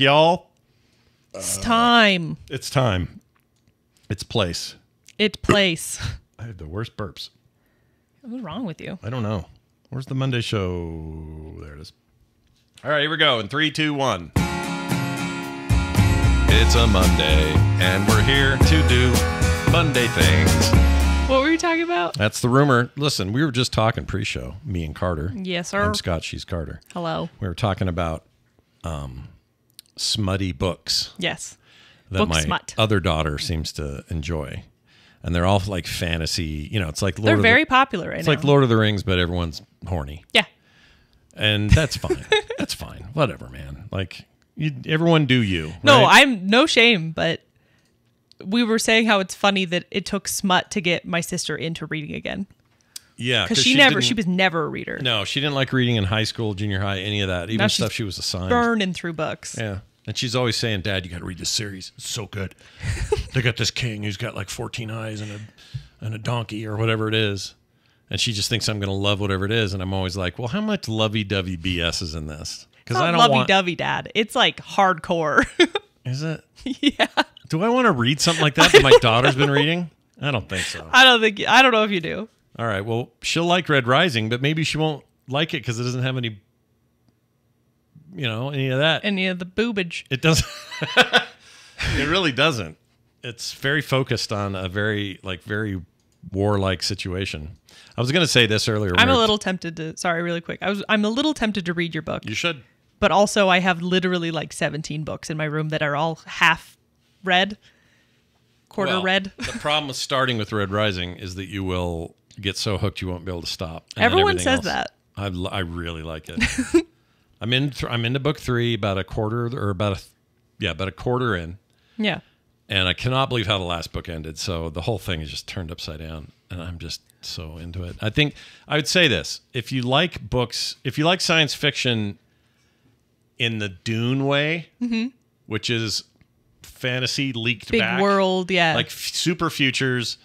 back, y'all. It's time. It's time. It's place. It's place. I have the worst burps. What's wrong with you? I don't know. Where's the Monday show? There it is. All right, here we go. In 3, 2, 1. It's a Monday, and we're here to do Monday things. What were you talking about? That's the rumor. Listen, we were just talking pre-show, me and Carter. Yes, sir. I'm Scott, she's Carter. Hello. We were talking about smutty books. Yes. That Book my smut. other daughter seems to enjoy. And they're all like fantasy, it's like They're very popular right now. It's like Lord of the Rings, but everyone's horny. Yeah. And that's fine. That's fine. Whatever, man. Like, everyone do you. No, right? I'm no shame, but we were saying how it's funny that it took smut to get my sister into reading again. Yeah. Because she was never a reader. No, she didn't like reading in high school, junior high, any of that. Even stuff she was assigned. Burning through books. Yeah. And she's always saying, Dad, you got to read this series. It's so good. They got this king who's got like 14 eyes and a donkey or whatever it is. And she just thinks I'm going to love whatever it is. And I'm always like, well, how much lovey-dovey BS is in this? Because I don't lovey-dovey, Dad. It's like hardcore. Is it? Yeah. Do I want to read something like that my daughter's been reading? I don't think so. I don't know if you do. All right. Well, she'll like Red Rising, but maybe she won't like it because it doesn't have any, any of that. Any of the boobage. It doesn't. It really doesn't. It's very focused on a very warlike situation. I was going to say this earlier. I'm a little tempted to. Sorry, really quick. I'm a little tempted to read your book. You should. But also, I have literally like 17 books in my room that are all half read, quarter read. The problem with starting with Red Rising is that you will get so hooked you won't be able to stop. And everyone says that. I really like it. I'm into book 3, about a quarter in. Yeah. And I cannot believe how the last book ended. So the whole thing is just turned upside down, and I'm just so into it. I think I would say this: if you like science fiction in the Dune way, which is fantasy leaked big back, world, yeah, like super futures,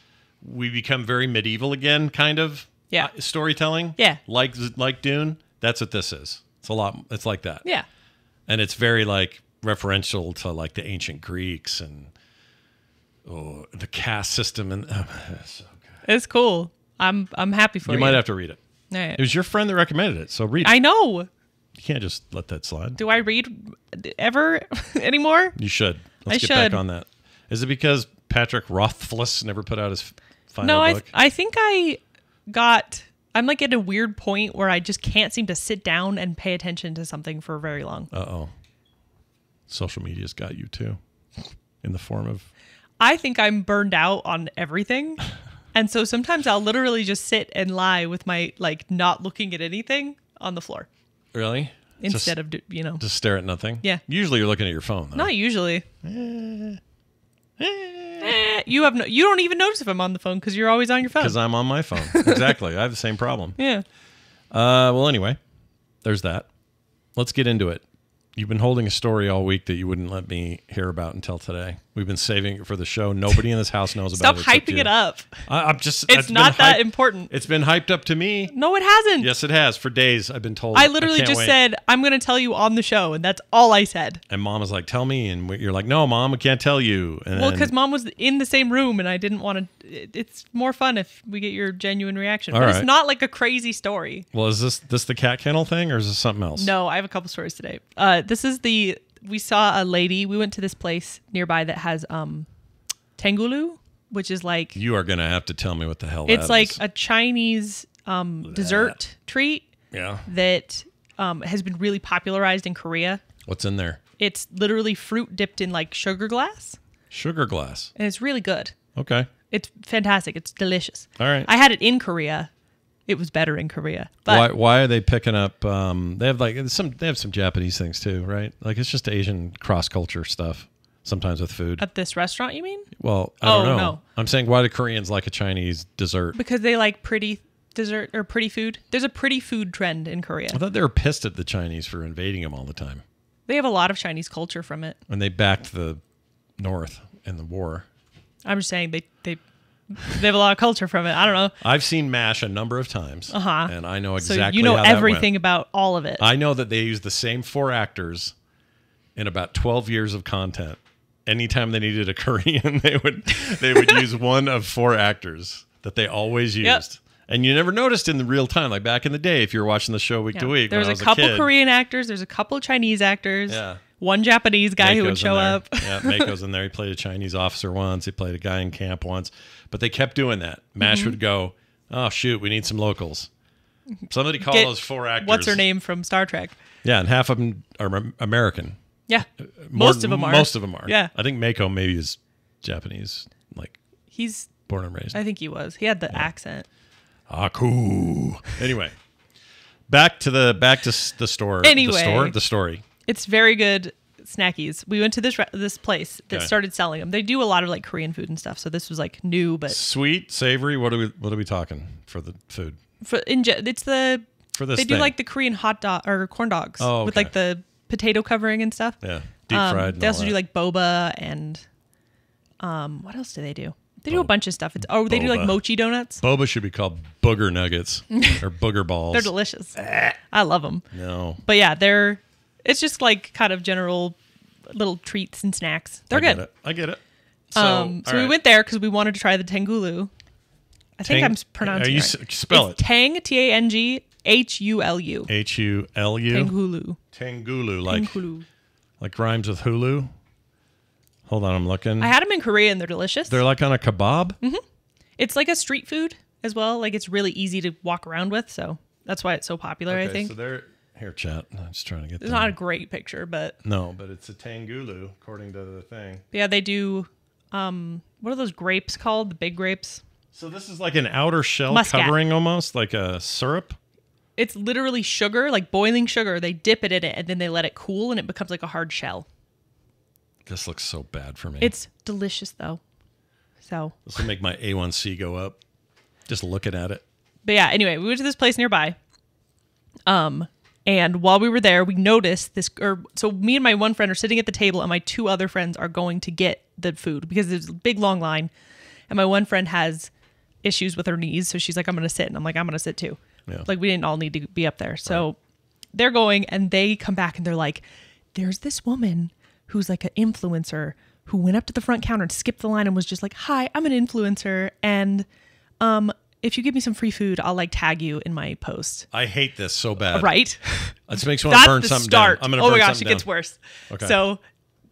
we become very medieval again, kind of, storytelling, like Dune. That's what this is. It's like that, yeah, and it's very like referential to like the ancient Greeks and the caste system, and it's so good. It's cool. I'm happy for you. You might have to read it. All right. It was your friend that recommended it, so read it. I know. You can't just let that slide. Do I read ever anymore? You should. Let's get back on that. Is it because Patrick Rothfuss never put out his final book? No, I think I'm like at a weird point where I just can't seem to sit down and pay attention to something for very long. Uh-oh. Social media's got you too, in the form of... I think I'm burned out on everything. And so sometimes I'll literally just sit and lie with my, not looking at anything on the floor. Really? Instead of, Just stare at nothing? Yeah. Usually you're looking at your phone, though. Not usually. You don't even notice if I'm on the phone because you're always on your phone. Because I'm on my phone. Exactly. I have the same problem. Yeah. Well, anyway, there's that. Let's get into it. You've been holding a story all week that you wouldn't let me hear about until today. We've been saving it for the show. Nobody in this house knows about it. Stop hyping it up. It's not that important. It's been hyped up to me. No, it hasn't. Yes, it has. For days, I've been told. I literally just said, I'm going to tell you on the show, and that's all I said. And Mom was like, tell me. And you're like, no, Mom, I can't tell you. And well, because Mom was in the same room, and I didn't want to. It's more fun if we get your genuine reaction. But it's not like a crazy story. Well, is this the cat kennel thing, or is this something else? No, I have a couple stories today. This is we saw a lady. We went to this place nearby that has tengulu, which is like... You are going to have to tell me what the hell that is. It's like a Chinese dessert treat that has been really popularized in Korea. What's in there? It's literally fruit dipped in like sugar glass. Sugar glass. And it's really good. Okay. It's fantastic. It's delicious. All right. I had it in Korea. It was better in Korea. But why are they picking up? They have some Japanese things too, right? Like it's just Asian cross culture stuff. Sometimes with food. At this restaurant, you mean? Well, I don't know. No. I'm saying, why do Koreans like a Chinese dessert? Because they like pretty dessert or pretty food. There's a pretty food trend in Korea. I thought they were pissed at the Chinese for invading them all the time. They have a lot of Chinese culture from it. And they backed the North in the war. I'm just saying they have a lot of culture from it. I don't know. I've seen MASH a number of times. And I know exactly so you know how that everything went. about all of it. I know that they use the same 4 actors in about 12 years of content, anytime they needed a Korean, they would use one of 4 actors that they always used. Yep. And you never noticed in the real time, like back in the day, if you were watching the show week to week. There's a couple Korean actors. There's a couple Chinese actors. Yeah. One Japanese guy who would show up. Yeah, Mako's in there. He played a Chinese officer once. He played a guy in camp once. But they kept doing that. MASH would go, oh, shoot, we need some locals. Somebody call those 4 actors. What's her name from Star Trek? Yeah, and half of them are American. Yeah. Most of them are. Most of them are. Yeah. I think Mako maybe is Japanese, like he's born and raised. I think he was. He had the accent. Ah, cool. Anyway, back to the store. Anyway. The story. It's very good snackies. We went to this place that started selling them. They do a lot of like Korean food and stuff. So this was like new, but sweet, savory. What are we talking for the food? It's the for this. They do like the Korean hot dog or corn dogs with like the potato covering and stuff. Yeah, deep fried. They also do like boba and what else do they do? They do a bunch of stuff. They do like mochi donuts. Boba should be called booger nuggets or booger balls. They're delicious. I love them. No, but yeah, it's just like kind of general little treats and snacks. They're good. I get it. So we went there because we wanted to try the tangulu. I think I'm pronouncing it right. Spell it. Tang, Tanghulu. Hulu. Tangulu. Tangulu, like rhymes with Hulu. Hold on, I'm looking. I had them in Korea and they're delicious. They're like on a kebab? Mm-hmm. It's like a street food as well. Like it's really easy to walk around with, so that's why it's so popular, I think. So they're here, chat. I'm just trying to get It's not a great picture, but no, but it's a tangulu according to the thing. Yeah, they do what are those grapes called? The big grapes? So this is like an outer shell Muscat. covering almost, like a syrup? It's literally sugar, like boiling sugar. They dip it in it and then they let it cool and it becomes like a hard shell. This looks so bad for me. It's delicious though. So this will make my A1C go up. Just looking at it. But yeah, anyway, we went to this place nearby. And while we were there, we noticed this, so me and my one friend are sitting at the table and my 2 other friends are going to get the food because there's a big long line. And my one friend has issues with her knees. So she's like, I'm going to sit. And I'm like, I'm going to sit too. Yeah. Like we didn't all need to be up there. So they're going and they come back and they're like, there's this woman who's like an influencer who went up to the front counter and skipped the line and was just like, hi, I'm an influencer. And if you give me some free food, I'll like tag you in my post. I hate this so bad. Right? This makes me want to burn something down. I'm gonna oh burn my gosh, it down. gets worse. Okay. So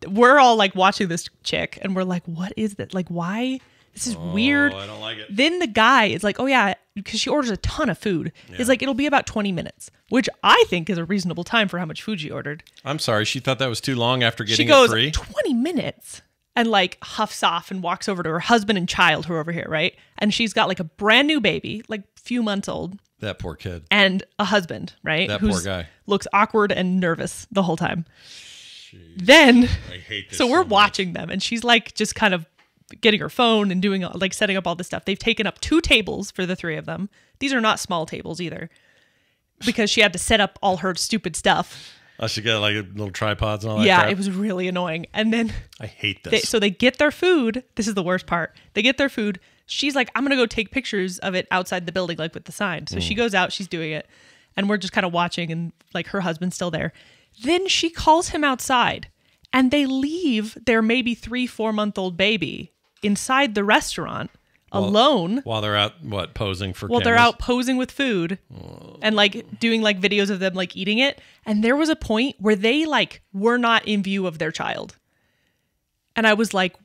we're all like watching this chick and we're like, what is that? Like, why? This is weird. I don't like it. Then the guy is like, oh yeah, because she orders a ton of food. Yeah. He's like, it'll be about 20 minutes, which I think is a reasonable time for how much food she ordered. I'm sorry. She thought that was too long after getting it free? She goes, 20 minutes. And like huffs off and walks over to her husband and child who are over here, right? And she's got like a brand new baby, like a few months old. That poor kid. And a husband, right? That poor guy. Looks awkward and nervous the whole time. Jeez. Then, I hate this so we're watching them and she's like just kind of getting her phone and doing like setting up all this stuff. They've taken up 2 tables for the 3 of them. These are not small tables either because she had to set up all her stupid stuff. Oh, she got like little tripods and all that Yeah, crap? it was really annoying. And then I hate this. So they get their food. This is the worst part. They get their food. She's like, I'm going to go take pictures of it outside the building, like with the sign. So she goes out, she's doing it. And we're just kind of watching and like her husband's still there. Then she calls him outside and they leave their maybe 3-4 month old baby inside the restaurant alone. While they're out, posing for cameras? They're out posing with food and like doing like videos of them like eating it. And there was a point where they like were not in view of their child. And I was like,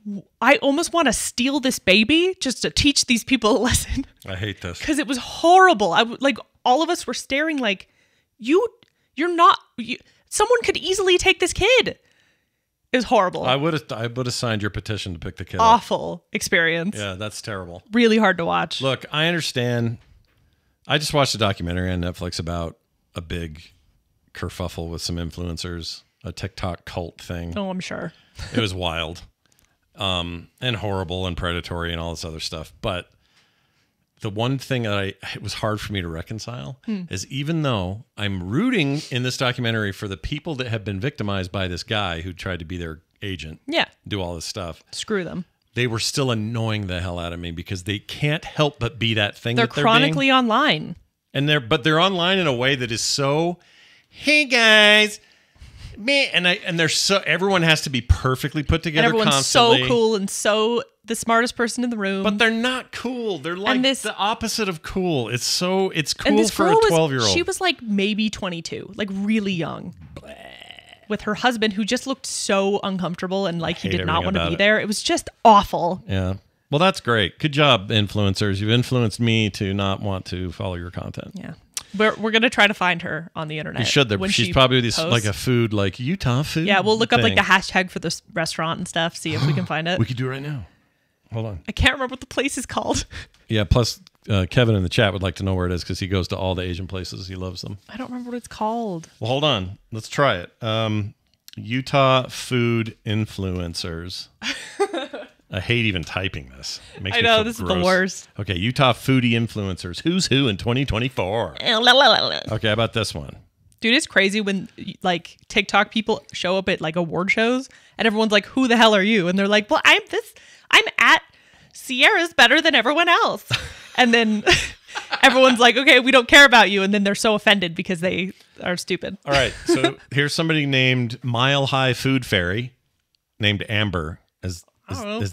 I almost want to steal this baby just to teach these people a lesson. I hate this. Because it was horrible. Like all of us were staring like, someone could easily take this kid. It was horrible. I would have signed your petition to pick the kid Awful experience. Yeah, that's terrible. Really hard to watch. Look, I understand. I just watched a documentary on Netflix about a big kerfuffle with some influencers, a TikTok cult thing. Oh, I'm sure. It was wild and horrible and predatory and all this other stuff. But the one thing that it was hard for me to reconcile is even though I'm rooting in this documentary for the people that have been victimized by this guy who tried to be their agent, do all this stuff. Screw them. They were still annoying the hell out of me because they can't help but be that thing. They're chronically online. And they're online in a way that is so, hey guys, man, and they're so everyone has to be perfectly put together. And everyone's constantly. so cool and so the smartest person in the room. But they're not cool. They're like the opposite of cool. It's cool for a 12-year-old. She was like maybe 22, like really young. With her husband, who just looked so uncomfortable and like he did not want to be there. It was just awful. Yeah. Well, that's great. Good job, influencers. You've influenced me to not want to follow your content. Yeah. We're going to try to find her on the internet. You should. She's probably like a food, like Utah food. Yeah, we'll look up like the hashtag for this restaurant and stuff, see if we can find it. We could do it right now. Hold on. I can't remember what the place is called. Yeah, plus Kevin in the chat would like to know where it is because he goes to all the Asian places. He loves them. I don't remember what it's called. Well, hold on. Let's try it. Utah food influencers. I hate even typing this. It makes me feel this gross. is the worst. Okay, Utah foodie influencers. Who's who in 2024? Okay, how about this one? Dude, it's crazy when like TikTok people show up at like award shows and everyone's like, "Who the hell are you?" And they're like, "Well, I'm at Sierra's better than everyone else." And then everyone's like, "Okay, we don't care about you." And then they're so offended because they are stupid. All right, so here's somebody named Mile High Food Fairy, named Amber. Is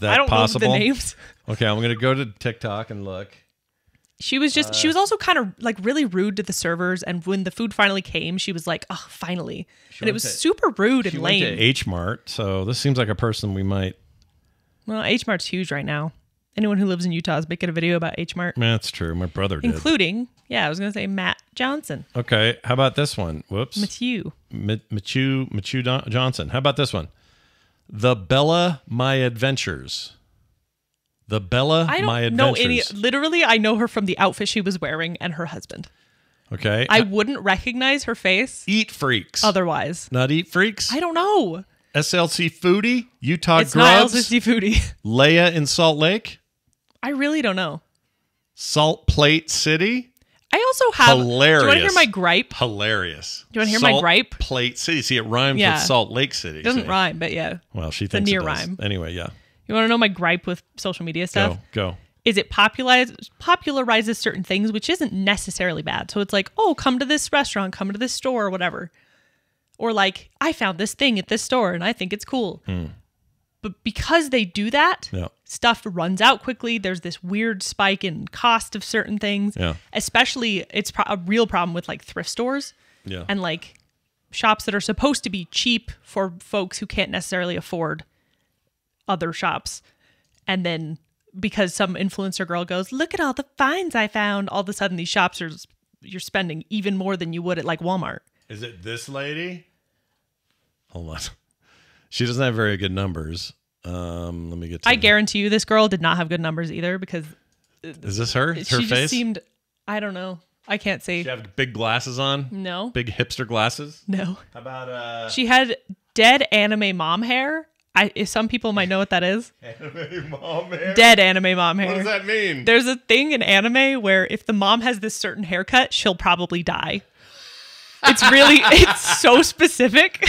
that possible? Know the names. Okay, I'm gonna go to TikTok and look. She was also kind of like really rude to the servers, and when the food finally came, she was like, "Oh, finally!" And it was super rude and lame. She went to H Mart, so this seems like a person we might. Well, H Mart's huge right now. Anyone who lives in Utah is making a video about H Mart. That's true. My brother did. Including, I was gonna say Matt Johnson. Okay, how about this one? Whoops. Matthew Johnson. How about this one? The Bella My Adventures. The Bella My Adventures. Literally, I know her from the outfit she was wearing and her husband. Okay. I wouldn't recognize her face. Eat Freaks. Otherwise. Not Eat Freaks? I don't know. SLC Foodie? Utah it's Grubs? It's not SLC Foodie. Leia in Salt Lake? I really don't know. Salt Plate City? I also have... Hilarious. Do you want to hear my gripe? Hilarious. Do you want to hear my gripe? Salt Plate City. See, it rhymes with Salt Lake City. It doesn't rhyme, but yeah. Well, she thinks it does. Rhyme. Anyway, yeah. You want to know my gripe with social media stuff? Go. Is it popularizes certain things, which isn't necessarily bad. So it's like, oh, come to this restaurant, come to this store or whatever. Or like, I found this thing at this store and I think it's cool. But because they do that, stuff runs out quickly. There's this weird spike in cost of certain things. Yeah. Especially, it's a real problem with like thrift stores. Yeah. And like shops that are supposed to be cheap for folks who can't necessarily afford other shops. And then because some influencer girl goes, "Look at all the finds I found," all of a sudden these shops you're spending even more than you would at like Walmart. Is it this lady? Hold on. She doesn't have very good numbers. Let me get to I guarantee you this girl did not have good numbers either because... Is this her? It's her she face? Just seemed... I don't know. I can't see. She have big glasses on? No. Big hipster glasses? No. How about... She had dead anime mom hair. Some people might know what that is. Anime mom hair? Dead anime mom hair. What does that mean? There's a thing in anime where if the mom has this certain haircut, she'll probably die. It's so specific.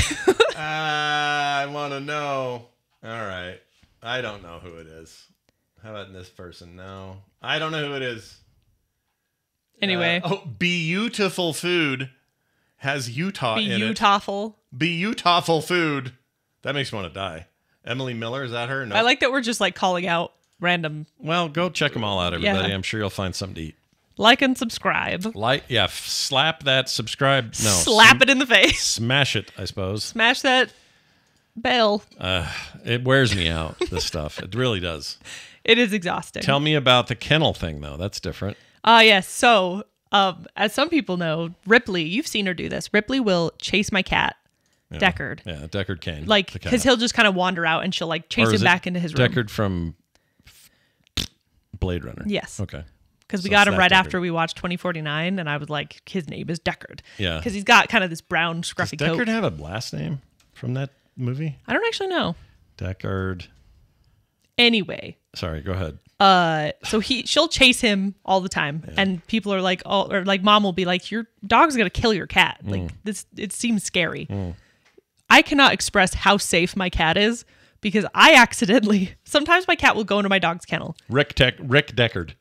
I want to know. All right. I don't know who it is. How about this person? No. I don't know who it is. Anyway. Beautiful Food has Utah in it. Beautiful Food. That makes me want to die. Emily Miller, is that her? No. I like that we're just like calling out random. Well, go check them all out, everybody. Yeah. I'm sure you'll find something to eat. Like and subscribe. Slap that subscribe. No. Slap it in the face. Smash it, I suppose. Smash that bell. It wears me out, this stuff. It really does. It is exhausting. Tell me about the kennel thing, though. That's different. Yes. So, as some people know, Ripley, you've seen her do this. Ripley will chase my cat, Deckard. Yeah, Deckard Cain. Like, because he'll just kind of wander out and she'll like chase him back into his room. Deckard from Blade Runner. Yes. Okay. Because we got him right after we watched 2049, and I was like, his name is Deckard. Yeah. Because he's got kind of this brown, scruffy coat. Does Deckard have a last name from that movie? I don't actually know. Deckard. Anyway. Sorry, go ahead. So she'll chase him all the time, and people are like, or like mom will be like, your dog's gonna kill your cat. Like it seems scary. I cannot express how safe my cat is because I accidentally, sometimes my cat will go into my dog's kennel. Rick Deckard.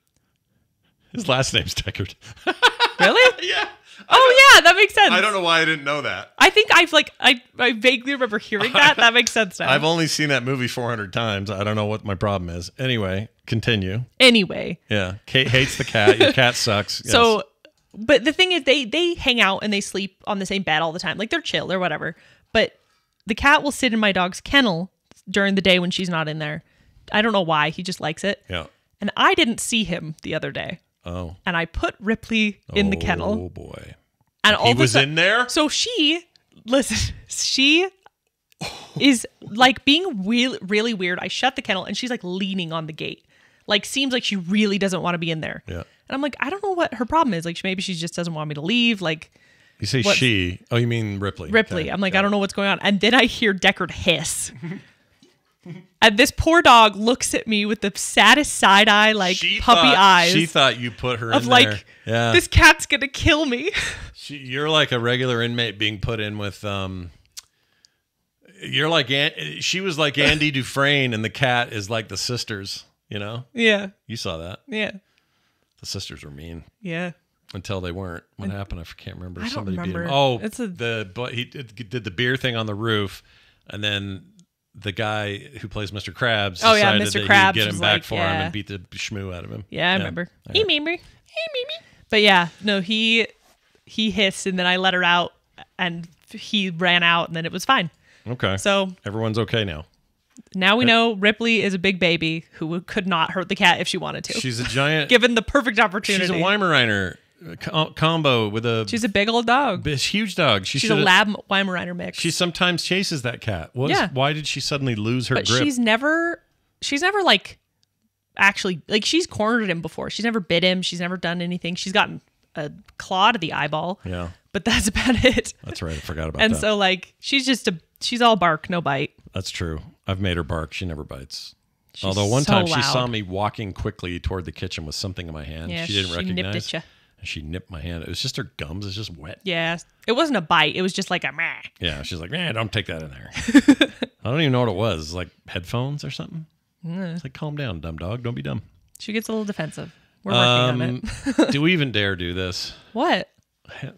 His last name's Deckard. Really? Yeah. Oh yeah, that makes sense. I don't know why I didn't know that. I think I vaguely remember hearing that. That makes sense now. I've only seen that movie 400 times. I don't know what my problem is. Anyway, continue. Anyway. Yeah. Kate hates the cat. Your cat sucks. Yes. So, but the thing is, they hang out and they sleep on the same bed all the time. Like they're chill or whatever. But the cat will sit in my dog's kennel during the day when she's not in there. I don't know why. He just likes it. Yeah. And I didn't see him the other day. Oh. And I put Ripley in the kennel. Oh boy. And he was in there? So she is like being really weird. I shut the kennel and she's like leaning on the gate. Like seems like she really doesn't want to be in there. Yeah. And I'm like, I don't know what her problem is. Like maybe she just doesn't want me to leave. Like you say she. Oh, you mean Ripley. Ripley. Okay. I'm like, I don't know what's going on. And then I hear Deckard hiss. And this poor dog looks at me with the saddest side eye, like puppy eyes. She thought you put her in there. Like, yeah. This cat's gonna kill me. You're like a regular inmate being put in with. You're like she was like Andy Dufresne, and the cat is like the sisters. You know. Yeah. You saw that. Yeah. The sisters were mean. Yeah. Until they weren't. What happened? I can't remember. I don't remember. Beat him. Oh, he did the beer thing on the roof, and then the guy who plays Mr. Krabs decided that he'd get him back for him and beat the schmoo out of him. Yeah, I remember. He remember. But yeah, no, he hissed, and then I let her out, and he ran out, and then it was fine. Okay. So everyone's okay now. Now we know Ripley is a big baby who could not hurt the cat if she wanted to. She's a giant. Given the perfect opportunity. She's a Weimaraner combo with a. She's a big old dog. Huge dog. She's a lab Weimaraner mix. She sometimes chases that cat. Yeah. Why did she suddenly lose her grip? She's never like actually like she's cornered him before. She's never bit him. She's never done anything. She's gotten a claw to the eyeball. Yeah. But that's about it. That's right. I forgot about that. And so like she's all bark, no bite. That's true. I've made her bark. She never bites. Although one time she saw me walking quickly toward the kitchen with something in my hand. Yeah, she didn't recognize. Nipped at you. She nipped my hand. It was just her gums. It's just wet. Yeah. It wasn't a bite. It was just like a meh. Yeah. She's like, don't take that in there. I don't even know what it was. Like headphones or something. It's like, calm down, dumb dog. Don't be dumb. She gets a little defensive. We're working on it. Do we even dare do this? What? Pick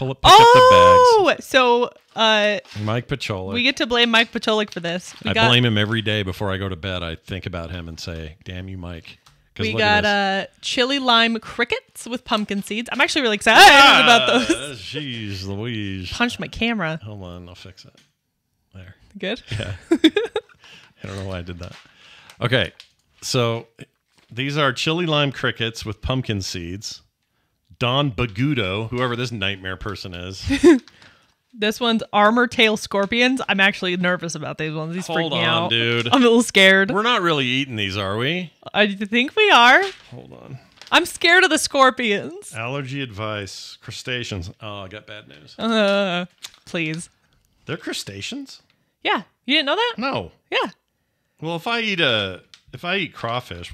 up the bags. So Mike Pacholik. We get to blame Mike Pacholik for this. I blame him every day before I go to bed. I think about him and say, damn you, Mike. We got chili lime crickets with pumpkin seeds. I'm actually really excited about those. Jeez Louise. Punch my camera. Hold on, I'll fix it. There. Good? Yeah. I don't know why I did that. Okay, so these are chili lime crickets with pumpkin seeds. Don Bagudo, whoever this nightmare person is. This one's armor tail scorpions. I'm actually nervous about these ones. These freak me out. Dude. I'm a little scared. We're not really eating these, are we? I think we are. Hold on. I'm scared of the scorpions. Allergy advice. Crustaceans. Oh, I got bad news. Please. They're crustaceans? Yeah. You didn't know that? No. Yeah. Well, if I eat crawfish,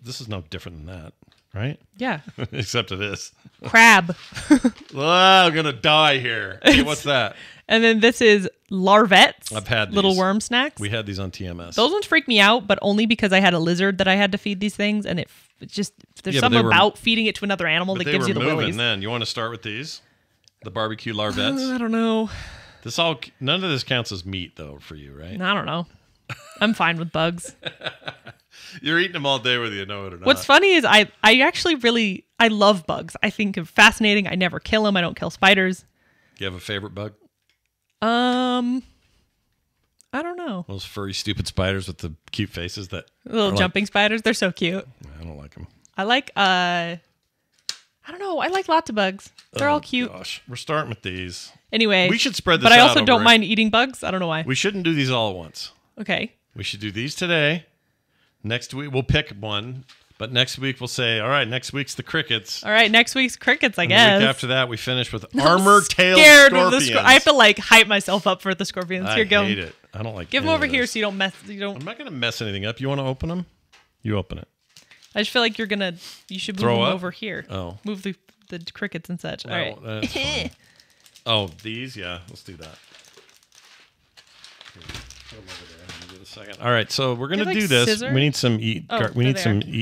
this is no different than that, right? Yeah. Except it is. Crab. I'm gonna die here. Hey, what's that? And then this is larvettes. I've had these. Little worm snacks. We had these on TMS. Those ones freak me out, but only because I had a lizard that I had to feed these things, and there's something about feeding it to another animal that gives you the willies. Then you want to start with these, the barbecue larvettes. I don't know. None of this counts as meat though for you, right? I don't know. I'm fine with bugs. You're eating them all day whether you know it or not. What's funny is I actually I love bugs. I think they're fascinating. I never kill them. I don't kill spiders. Do you have a favorite bug? I don't know. Those furry, stupid spiders with the cute faces that little jumping spiders. They're so cute. I don't like them. I like I don't know. I like lots of bugs. They're all cute. Gosh, we're starting with these. Anyway, we should spread this. But I also don't mind eating bugs. I don't know why. We shouldn't do these all at once. Okay. We should do these today. Next week we'll pick one, but next week we'll say, all right, next week's the crickets. All right, next week's crickets, I guess. The week after that, we finish with armor-tailed scorpions. I have to like hype myself up for the scorpions. I hate it. I don't like. Give them over here so you don't mess. I'm not gonna mess anything up. You want to open them? You open it. I just feel like you should move them over here. Oh, move the crickets and such. All right. That's fine. Oh, these? Yeah, let's do that. Put them over there. Give it a second. All right, so we're gonna do this. Scissors? We need some eat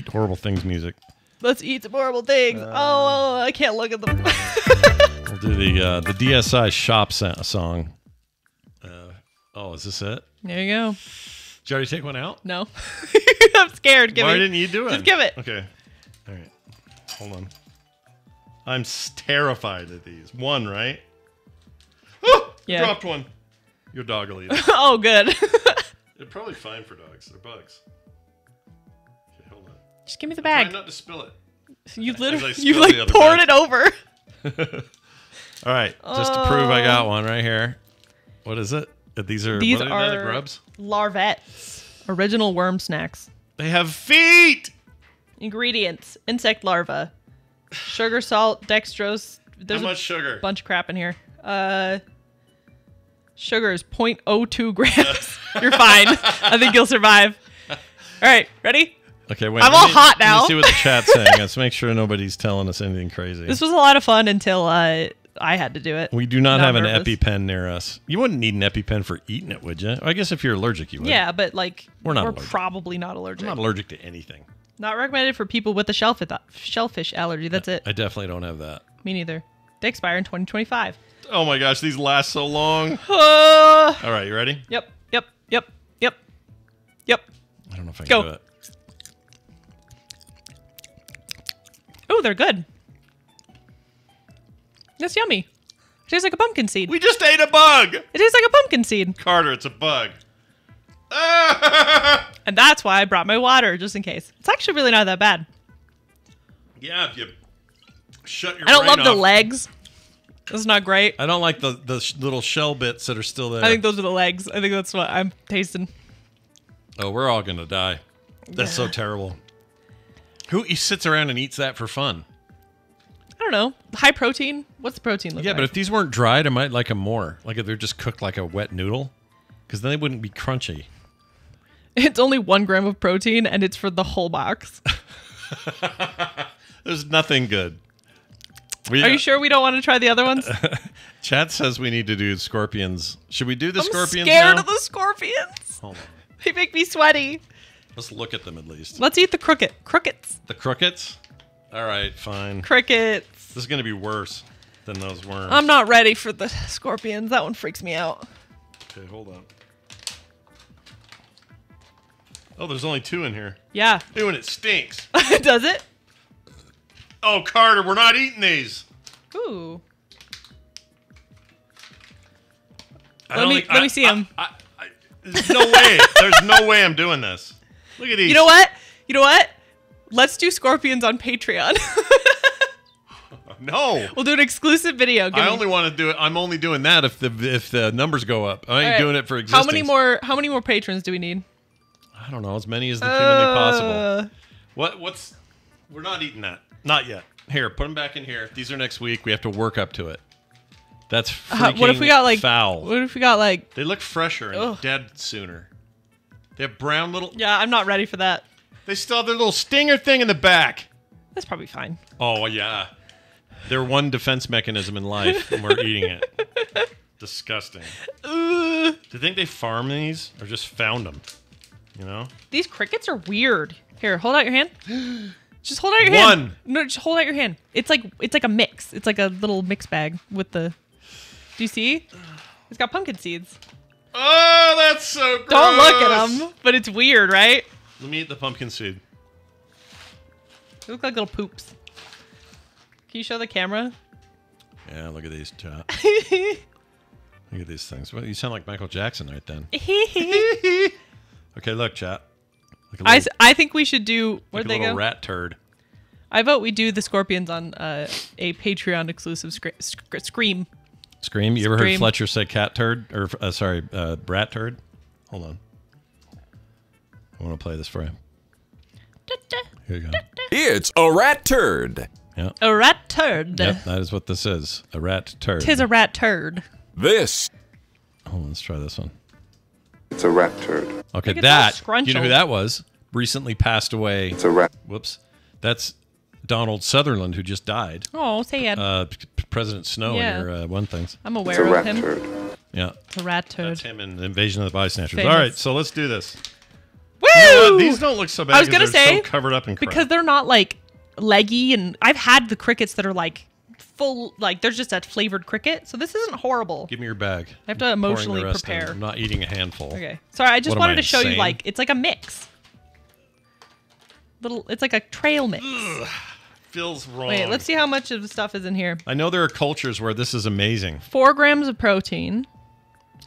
horrible things music. Let's eat some horrible things. I can't look at them. We'll do the DSI shop song. Oh, is this it? There you go. Did you already take one out? No. I'm scared. Why didn't you do it? Just give it. Okay. All right. Hold on. I'm terrified of these. One, right? Oh! Yeah. Dropped one. Your dog will eat it. Oh, good. They're probably fine for dogs. They're bugs. Okay, hold on. Just give me the Try bag. not to spill it. You As literally, I you spill the like other poured bag. it over. All right. Just to prove I got one right here. What is it? These are These what are they, the grubs? larvettes. Original worm snacks. They have feet. Ingredients: insect larva, sugar, salt, dextrose. There's How much sugar? a bunch of crap in here. Sugar is 0.02 grams. You're fine. I think you'll survive. All right, ready? Okay, wait. I'm all hot now. Let me see what the chat's saying. Let's make sure nobody's telling us anything crazy. This was a lot of fun until I had to do it. We do not Now have I'm an nervous. EpiPen near us. You wouldn't need an EpiPen for eating it, would you? I guess if you're allergic, you would. Yeah, but like We're not allergic. probably not allergic. I'm not allergic to anything. Not recommended for people with a shellfish allergy. That's it. I definitely don't have that. Me neither. They expire in 2025. Oh my gosh, these last so long. Uh, All right, you ready? Yep. I don't know if I can Go. do it. Oh, they're good. That's yummy. It tastes like a pumpkin seed. We just ate a bug. It tastes like a pumpkin seed. Carter, it's a bug. And that's why I brought my water, just in case. It's actually really not that bad. Yeah, if you shut your I don't brain love the off. legs. That's not great. I don't like the little shell bits that are still there. I think those are the legs. I think that's what I'm tasting. Oh, we're all going to die. That's so terrible. Who sits around and eats that for fun? I don't know. High protein? What's the protein look Yeah, like? but if these weren't dried, I might like them more. Like if they're just cooked like a wet noodle. Because then they wouldn't be crunchy. It's only 1 gram of protein, and it's for the whole box. There's nothing good. Are you sure we don't want to try the other ones? Chat says we need to do scorpions. Should we do the scorpions scared now? of the scorpions. Hold on. They make me sweaty. Let's look at them at least. Let's eat the crickets. The crickets? All right, fine. Crickets. This is going to be worse than those worms. I'm not ready for the scorpions. That one freaks me out. Okay, hold on. Oh, there's only 2 in here. Yeah. Ew, and it stinks. Does it? Oh, Carter, we're not eating these. Ooh. I Let me see them. There's no way. There's no way I'm doing this. Look at these. You know what? Let's do scorpions on Patreon. No. We'll do an exclusive video. I only want to do it. I'm only doing that if the numbers go up. I ain't All right. doing it for existing. How many more patrons do we need? I don't know. As many as humanly possible. What's? We're not eating that. Not yet. Here, put them back in here. These are next week. We have to work up to it. That's freaking What if we got like foul. What if we got like? They look fresher and Ugh. dead sooner. They have brown little. Yeah, I'm not ready for that. They still have their little stinger thing in the back. That's probably fine. Oh yeah, they're one defense mechanism in life, and we're eating it. Disgusting. Do you think they farm these or just found them? You know. These crickets are weird. Here, hold out your hand. Just hold out your hand. One. No, just hold out your hand. It's like a mix. It's like a little mix bag with the. Do you see? It's got pumpkin seeds. Oh, that's so gross. Don't look at them, but it's weird, right? Let me eat the pumpkin seed. They look like little poops. Can you show the camera? Yeah, look at these, chat. Look at these things. Well, you sound like Michael Jackson right then. Okay, look, chat. Like a little, I think we should do. like Where'd a they little go? rat turd. I vote we do the scorpions on a Patreon exclusive Scream. Scream. You ever heard Scream. Fletcher say cat turd? Or, rat turd? Hold on. I want to play this for you. Here you go. It's a rat turd. Yeah. A rat turd. Yep, that is what this is. A rat turd. Tis a rat turd. This Hold on, let's try this one. It's a rat turd. Okay, Look, it's that. all Do you know who scrunchel. that was? Recently passed away. It's a rat. Whoops. That's Donald Sutherland, who just died. Oh, sad. President Snow Yeah. in your one things. I'm It's aware a of rat him. turd. Yeah. It's a rat turd. That's him in Invasion of the Body Snatchers. Famous. All right, so let's do this. Woo! You know what? These don't look so bad. I was 'cause gonna they're say, so covered up in crap. because they're not like leggy, and I've had the crickets that are like full, like, there's just a flavored cricket. So this isn't horrible. Give me your bag. I have to I'm pouring emotionally the rest in. prepare. I'm not eating a handful. Okay. Sorry, I just What am wanted I, to show you, insane? like, it's like a mix. It's like a trail mix. Feels wrong. Wait, let's see how much of the stuff is in here. I know there are cultures where this is amazing. 4 grams of protein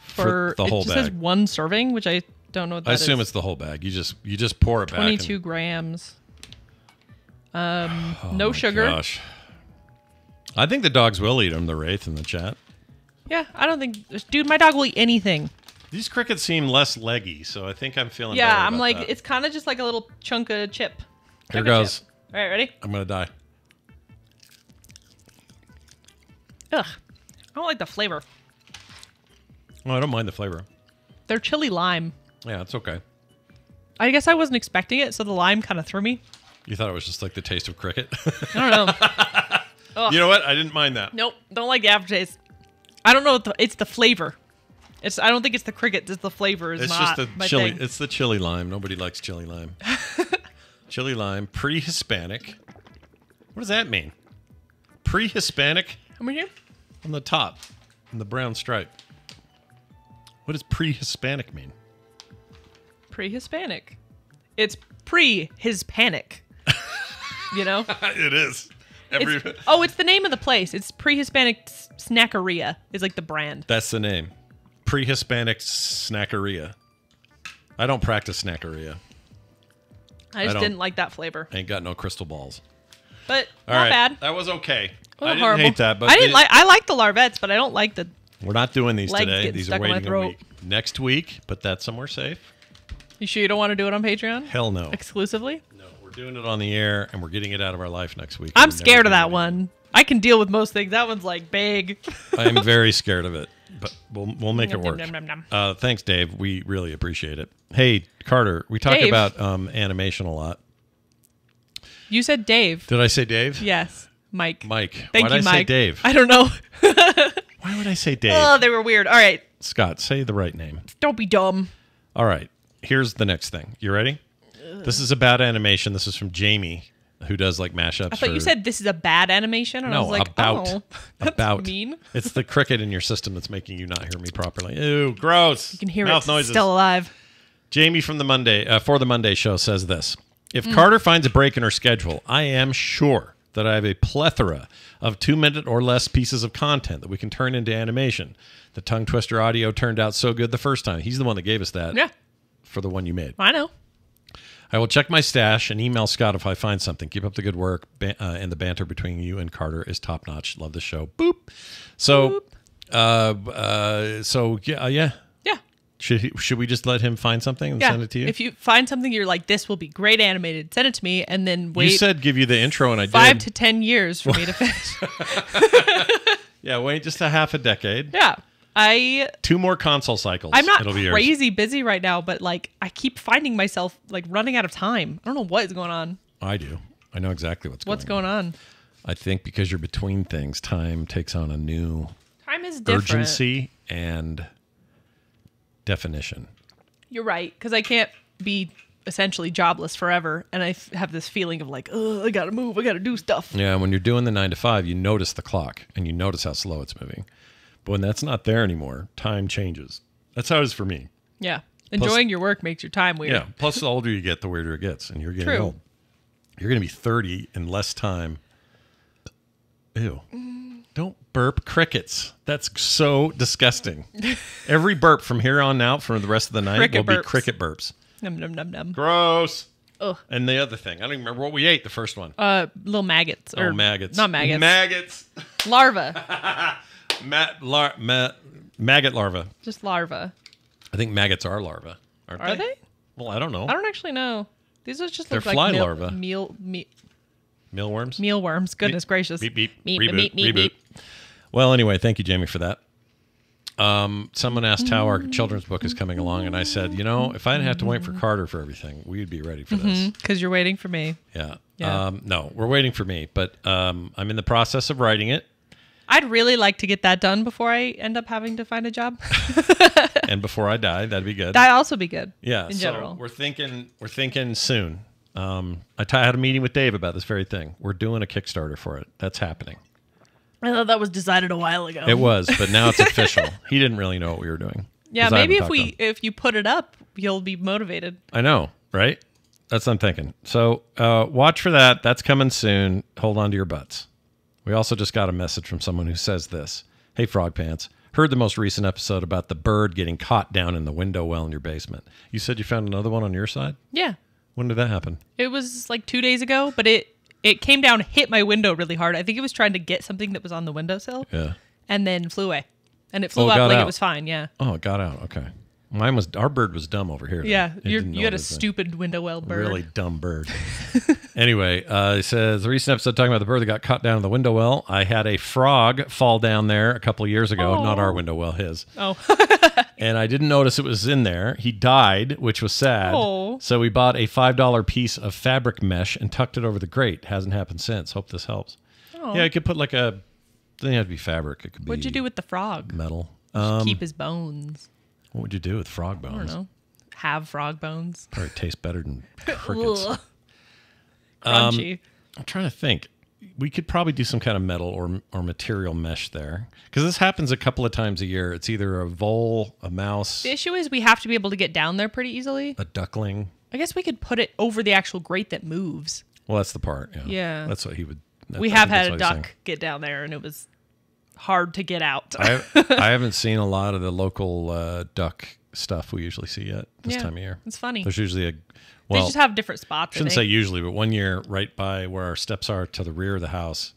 For the whole it just says bag. 1 serving, which I don't know what that I is. assume it's the whole bag. You just pour it back. 22 and- grams. No Oh my sugar. Gosh. I think the dogs will eat them, the Wraith in the chat. Yeah, I don't think... Dude, my dog will eat anything. These crickets seem less leggy, so I think I'm feeling better Yeah, I'm about like, that. it's kind of just like a little chunk of chip. Here Chunk of goes. chip. All right, ready? I'm going to die. Ugh. I don't like the flavor. Oh, I don't mind the flavor. They're chili lime. Yeah, it's okay. I guess I wasn't expecting it, so the lime kind of threw me. You thought it was just like the taste of cricket? I don't know. Ugh. You know what? I didn't mind that. Nope, don't like the aftertaste. I don't know. It's the flavor. I don't think it's the cricket. It's the flavor. Is It's not just the my chili. thing. It's the chili lime. Nobody likes chili lime. Chili lime, pre-Hispanic. What does that mean? Pre-Hispanic How many here? on the top, in the brown stripe. What does pre-Hispanic mean? Pre-Hispanic. It's pre-Hispanic. You know? It is. It's the name of the place. It's Pre-Hispanic Snackeria is like the brand. That's the name. Pre-Hispanic Snackeria. I don't practice snackeria. I just don't- didn't like that flavor. I ain't got no crystal balls. But All not right, bad. that was okay. Wasn't I didn't horrible. hate that, but I like the larvettes, but I don't like the... we're not doing these legs today. getting These stuck are in my waiting a throat. week. Next week, put that somewhere safe. You sure you don't want to do it on Patreon? Hell no. Exclusively? No, we're doing it on the air, and we're getting it out of our life next week. I'm We're never scared of doing that it. one. I can deal with most things. That one's like big. I am very scared of it, but we'll make it work. Nom, nom, nom. Thanks, Dave. We really appreciate it. Hey, Carter, we talk Dave. about animation a lot. You said Dave. Did I say Dave? Yes. Mike. Mike. Thank Why'd you, I say Mike. Dave? I don't know. Why would I say Dave? Oh, they were weird. All right. Scott, say the right name. Don't be dumb. All right. Here's the next thing. You ready? This is about animation. This is from Jamie, who does like mashups. I thought you said this is a bad animation. And I No, was like, about. oh, that's About. mean. It's the cricket in your system that's making you not hear me properly. Ew, gross. You can hear Mouth it noises. still alive. Jamie from the Monday for the Monday show says this: Mm. if Carter finds a break in her schedule, I am sure that I have a plethora of 2-minute or less pieces of content that we can turn into animation. The tongue twister audio turned out so good the first time. He's the one that gave us that Yeah, for the one you made. I know. I will check my stash and email Scott if I find something. Keep up the good work, and the banter between you and Carter is top notch. Love the show. Boop. So, yeah. Yeah. Should we just let him find something and Yeah. send it to you? If you find something you're like, this will be great animated, send it to me and then wait You said give you the intro, and I 5 did. to 10 years for me to finish. Yeah, wait just a half a decade. Yeah. 2 more console cycles. I'm not It'll be yours. crazy busy right now, but like I keep finding myself like running out of time. I don't know what is going on. I do. I know exactly what's Going on? I think because you're between things, time takes on a new Time is different. urgency and definition. You're right, because I can't be essentially jobless forever, and I have this feeling of like, oh, I gotta move, I gotta do stuff. Yeah, when you're doing the 9 to 5, you notice the clock and you notice how slow it's moving. But when that's not there anymore, time changes. That's how it is for me. Yeah, enjoying your work makes your time weird. Yeah. Plus, the older you get, the weirder it gets, and you're getting True. old. You're going to be 30 in less time. Ew. Don't burp crickets. That's so disgusting. Every burp from here on out for the rest of the night Cricket will burps. be cricket burps. Num num num num. Gross. Ugh. And the other thing, I don't even remember what we ate the first one. Little maggots. Or Maggots. Not maggots. Maggots. Larva. Maggot larva. Just larva. I think maggots are larvae, aren't Are they? Well, I don't know. I don't actually know. These are just They're look like fly larvae. Mealworms? Mealworms. Goodness gracious. Beep, beep. Meep, Reboot. meep, meep, Reboot. meep. Well, anyway, thank you, Jamie, for that. Someone asked how our children's book is coming along, and I said, if I didn't have to wait for Carter for everything, we'd be ready for this. Because you're waiting for me. Yeah. Yeah. No, we're waiting for me, but I'm in the process of writing it, I'd really like to get that done before I end up having to find a job. and before I die, that'd be good. That'd also be good. Yeah. In So general. we're thinking soon. I had a meeting with Dave about this very thing. We're doing a Kickstarter for it. That's happening. I thought that was decided a while ago. It was, but now it's official. He didn't really know what we were doing. Yeah, 'Cause I maybe haven't talked to him. if you put it up, you'll be motivated. I know, right? That's what I'm thinking. So watch for that. That's coming soon. Hold on to your butts. We also just got a message from someone who says this. Hey, Frog Pants. Heard the most recent episode about the bird getting caught down in the window well in your basement. You said you found another one on your side? Yeah. When did that happen? It was like 2 days ago, but it came down, hit my window really hard. I think it was trying to get something that was on the windowsill. Yeah. And then flew away. And it flew Oh, it up got like out. it was fine, yeah. Oh, it got out. Okay. Our bird was dumb over here. Though. Yeah, It didn't know you had it a was stupid window well bird. Really dumb bird. Anyway, it says the recent episode talking about the bird that got caught down in the window well. I had a frog fall down there a couple of years ago. Not our window well, his. Oh. And I didn't notice it was in there. He died, which was sad. Oh. So we bought a $5 piece of fabric mesh and tucked it over the grate. Hasn't happened since. Hope this helps. Oh. Yeah, I could put like a. Doesn't have to be fabric. It could be. What'd you do with the frog? Metal? Keep his bones. What would you do with frog bones? I don't know. Have frog bones. Probably taste better than crickets. Ugh. Crunchy. I'm trying to think. We could probably do some kind of metal or material mesh there. Because this happens a couple of times a year. It's either a vole, a mouse, The issue is we have to be able to get down there pretty easily. a duckling. I guess we could put it over the actual grate that moves. Well, that's the part. Yeah. Yeah. That's what he would. We I have think had a that's what he's duck get down there, and it was hard to get out. saying. I haven't seen a lot of the local duck stuff we usually see yet this Yeah, time of year. It's funny. There's usually They well, just have different spots. I shouldn't say think. usually, but one year right by where our steps are to the rear of the house.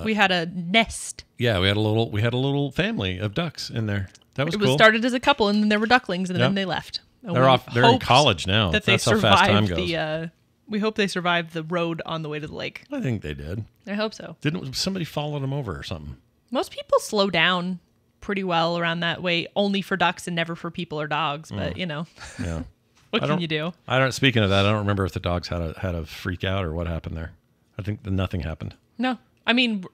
We had a nest. Yeah, we had a little family of ducks in there. That was It cool. was started as a couple, and then there were ducklings, and Yep. then they left. And They're we off. They're in hoped college now. That That's they how fast time survived goes. we hope they survived the road on the way to the lake. I think they did. I hope so. Didn't somebody follow them over or something? Most people slow down pretty well around that way, only for ducks and never for people or dogs. But you know, Yeah. what I can don't- you do? I don't. Speaking of that, I don't remember if the dogs had a freak out or what happened there. I think that nothing happened. No, I mean,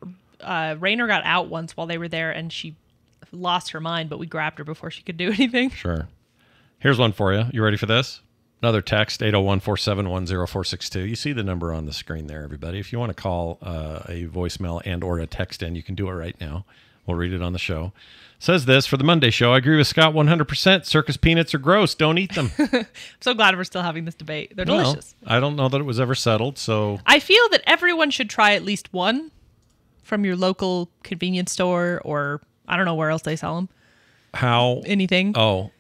Rainer got out once while they were there, and she lost her mind. But we grabbed her before she could do anything. Sure. Here's one for you. You ready for this? Another text, 801-471-0462. You see the number on the screen there, everybody. If you want to call a voicemail and or a text in, you can do it right now. We'll read it on the show. Says this, for the Monday show, I agree with Scott 100%. Circus peanuts are gross. Don't eat them. I'm so glad we're still having this debate. They're Well, delicious. I don't know that it was ever settled, so I feel that everyone should try at least one from your local convenience store, or I don't know where else they sell them. how... Anything. Oh,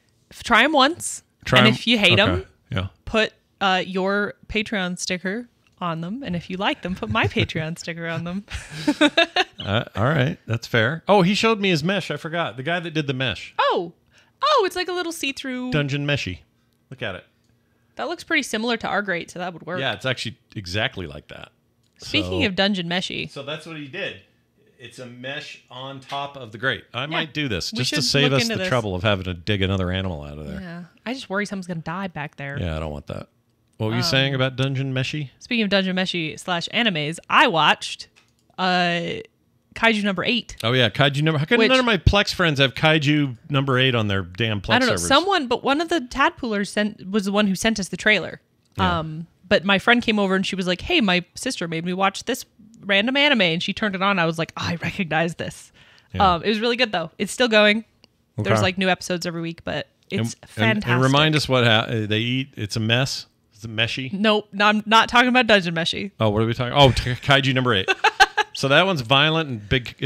Try them once. try and 'em? if you hate Okay. them, Yeah. put your Patreon sticker on them. And if you like them, put my Patreon sticker on them. All right. That's fair. Oh, he showed me his mesh. I forgot. The guy that did the mesh. Oh, it's like a little see-through. Dungeon meshy. Look at it. That looks pretty similar to our grate, so that would work. Yeah, it's actually exactly like that. Speaking of dungeon meshy, So that's what he did. It's a mesh on top of the grate. I might do this we just to should save look us into the this. trouble of having to dig another animal out of there. yeah, I just worry someone's gonna die back there. Yeah, I don't want that. What were you saying about Dungeon Meshy? Speaking of dungeon meshy / animes, I watched Kaiju number 8. Oh yeah, Kaiju number. How come Which- none of my Plex friends have Kaiju number 8 on their damn Plex I don't know. servers? But one of the Tadpoolers was the one who sent us the trailer. Yeah. But my friend came over and she was like, "Hey, my sister made me watch this random anime," and she turned it on. I was like, "I recognize this." Yeah. It was really good though. It's still going. Okay. There's like new episodes every week, but it's fantastic. And remind us what they eat. It's a mess. Is it meshy? Nope, no, I'm not talking about dungeon meshy. Oh, what are we talking? Oh, Kaiju number 8. So that one's violent and big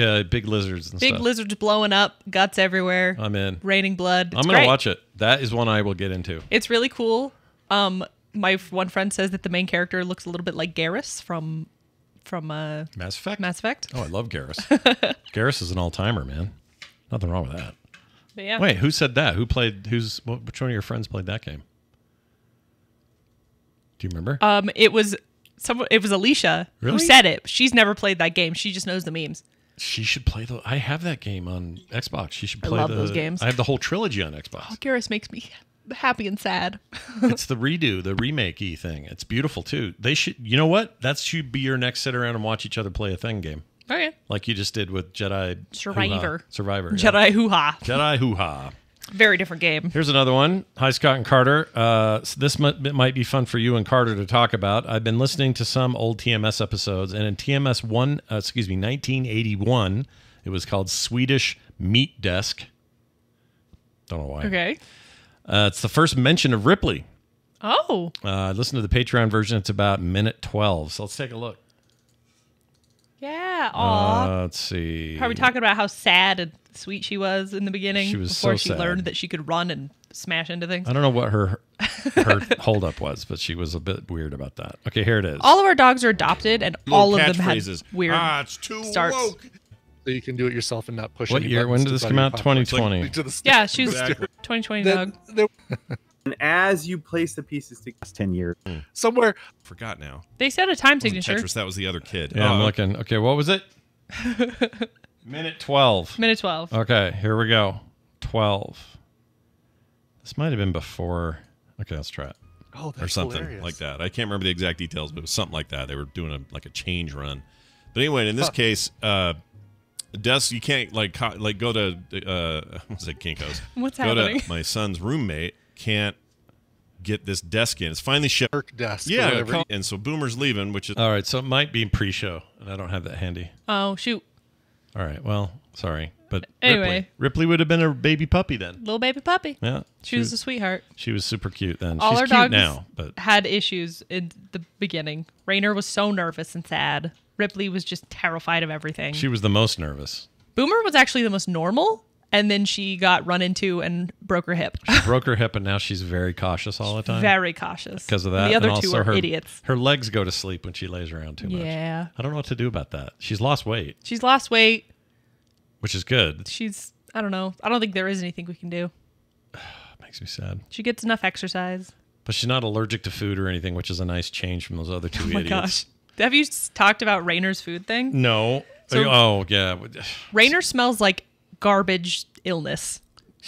lizards and Big stuff. lizards blowing up, guts everywhere, I'm in. raining blood. It's I'm gonna great. watch it. That is one I will get into. It's really cool. My one friend says that the main character looks a little bit like Garrus from Mass Effect. Mass Effect. Oh, I love Garrus. Garrus is an all-timer, man. Nothing wrong with that. But yeah. Wait, who said that? Which one of your friends played that game? Do you remember? It was Alicia who Really? said it. She's never played that game. She just knows the memes. She should play I have that game on Xbox. She should play love those games. I have the whole trilogy on Xbox. Garrus makes me happy and sad. It's the remake-y thing. It's beautiful too. They should. You know what? That should be your next sit around and watch each other play a thing game, Okay. like you just did with Jedi Survivor. Survivor. Yeah. Jedi hoo-ha. Jedi hoo ha. Very different game. Here's another one. Hi, Scott and Carter. So this might be fun for you and Carter to talk about. I've been listening to some old TMS episodes, and in TMS 1981, it was called Swedish Meat Desk. Don't know why. Okay. It's the first mention of Ripley. Oh. Listen to the Patreon version. It's about minute 12. So let's take a look. Yeah. Aw. Let's see. Probably talking about how sad and sweet she was in the beginning. She was before so she sad. learned that she could run and smash into things. I don't know what her holdup was, but she was a bit weird about that. Okay, here it is. All of our dogs are adopted, and all of them had catchphrases. weird It's too starts. woke. So you can do it yourself and not push. What any year? When buttons did this to come buy out? your popcorn. 2020. Like, to the Yeah, she was Exactly. 2020 dog. And as you place the pieces together, 10 years. somewhere. Forgot now. They said a time Wasn't signature. Tetris, that was the other kid. Yeah, I'm Oh, looking. Okay, what was it? Minute 12. Minute 12. Okay, here we go. 12. This might have been before. Okay, let's try it. Oh, that's or something hilarious. like that. I can't remember the exact details, but it was something like that. They were doing a change run. But anyway, in this case, desks you can't go to what's it, Kinko's? What's go happening? to my son's roommate can't get this desk in. It's finally shipped. Work desk. or Yeah, whatever. and so Boomer's leaving, which is All right, so it might be pre-show, and I don't have that handy. Oh, shoot. All right, well, sorry. But Anyway. Ripley would have been a baby puppy then. Little baby puppy. Yeah. She was a sweetheart. She was super cute then. All She's our cute dogs now, but had issues in the beginning. Rainer was so nervous and sad. Ripley was just terrified of everything. she was the most nervous. Boomer was actually the most normal, and then she got run into and broke her hip. She broke her hip, and now she's very cautious all the time. Very cautious. Because of that. The other and two also are her, idiots. Her legs go to sleep when she lays around too much. Yeah. I don't know what to do about that. She's lost weight, She's lost weight. which is good. I don't know. I don't think there is anything we can do. Makes me sad. She gets enough exercise. But she's not allergic to food or anything, which is a nice change from those other two Oh my idiots. gosh. Have you talked about Rainer's food thing? No. So- oh, yeah. Rainer smells like garbage illness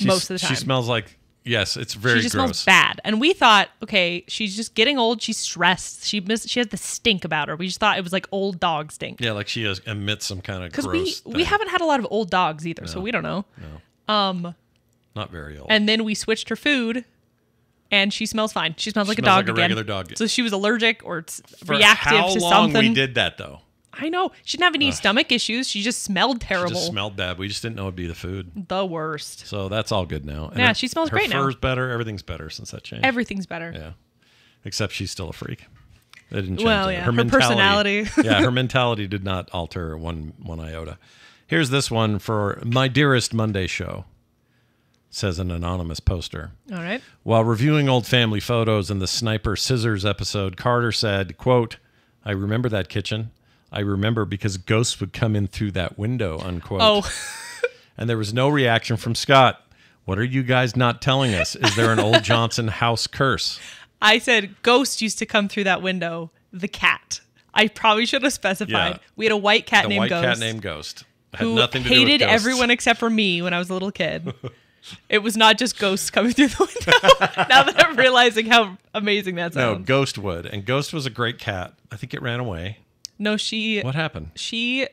most of the time. She smells like, yes, it's very She just gross. smells bad. And we thought, okay, she's just getting old. She's stressed. She has the stink about her. We just thought it was like old dog stink. Yeah, like she emits some kind of Because gross we thing. haven't had a lot of old dogs either, so we don't know. Not very old. And then we switched her food, and she smells fine. She smells like a smells dog like a again. regular dog. So she was allergic or For reactive how to long something. we did that, though? I know. She didn't have any stomach issues. She just smelled terrible. She just smelled bad. We just didn't know it'd be the food. The worst. So that's all good now. And Yeah, she smells great now. Her fur's better. Everything's better since that changed. Everything's better. Yeah. Except she's still a freak. They didn't change Well, that. yeah. Her personality. Yeah, her mentality did not alter one iota. Here's this one for My Dearest Monday Show, says an anonymous poster. All right. While reviewing old family photos in the Sniper Scissors episode, Carter said, quote, "I remember that kitchen. I remember because ghosts would come in through that window," unquote. Oh, And there was no reaction from Scott. What are you guys not telling us? Is there an old Johnson house curse? I said ghost used to come through that window. The cat. I probably should have specified. Yeah. We had a white cat The named white Ghost. cat named Ghost. Had who nothing to do with hated ghosts. everyone except for me when I was a little kid. It was not just ghosts coming through the window. Now that I'm realizing how amazing that No, sounds. Ghost would. And Ghost was a great cat. I think it ran away. No, she. What happened?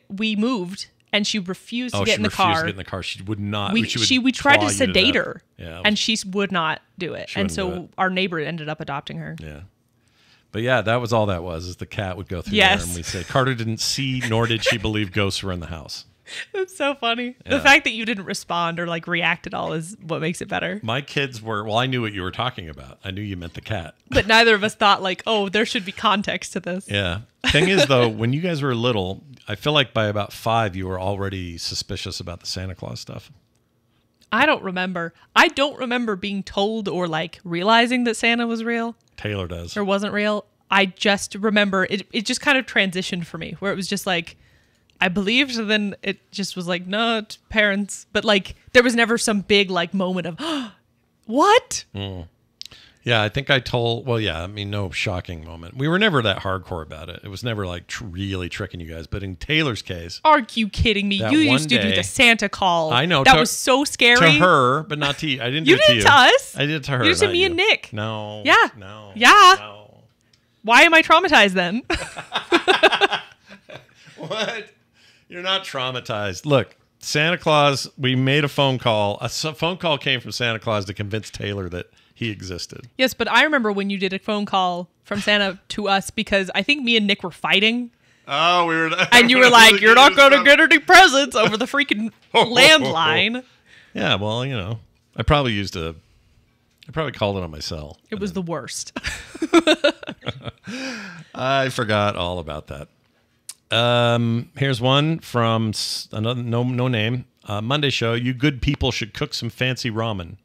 We moved and she refused to Oh, get she in the refused car. to get in the car. She would not. We tried to claw you sedate death. her, Yeah, and she would not do it. She And wouldn't do so it. our neighbor ended up adopting her. yeah. But yeah, that was all that was. Is the cat would go through Yes. there, and we'd say Carter didn't see, nor did she believe ghosts were in the house. It's so funny. Yeah. The fact that you didn't respond or like react at all is what makes it better. My kids were. Well, I knew what you were talking about. I knew you meant the cat. But neither of us thought like, oh, there should be context to this. Yeah. Thing is, though, when you guys were little, I feel like by about 5, you were already suspicious about the Santa Claus stuff. I don't remember. I don't remember being told or like realizing that Santa was real Taylor does. or wasn't real. I just remember it just kind of transitioned for me where it was just like, I believed, and then it just was like, no, it's parents. But like, there was never some big like moment of, what? Yeah, I think I told. Well, yeah, I mean, no shocking moment. We were never that hardcore about it. It was never like really tricking you guys. But in Taylor's case, Are you kidding me? That You one used to do day- the Santa call. I know, That to- was so scary. to her, but not to you. I didn't You do it to did you. it to us. I did it to her. You did it to not me you. and Nick. No. Yeah. No. Yeah. No. Why am I traumatized then? What? You're not traumatized. Look, Santa Claus, we made a phone call. Phone call came from Santa Claus to convince Taylor that he existed. Yes, but I remember when you did a phone call from Santa to us because I think me and Nick were fighting. Oh, we were. And you were like, "You're not going to get any presents over the freaking landline." Yeah, well, I probably called it on my cell. It was the worst. I forgot all about that. Here's one from another no name Monday show. You good people should cook some fancy ramen.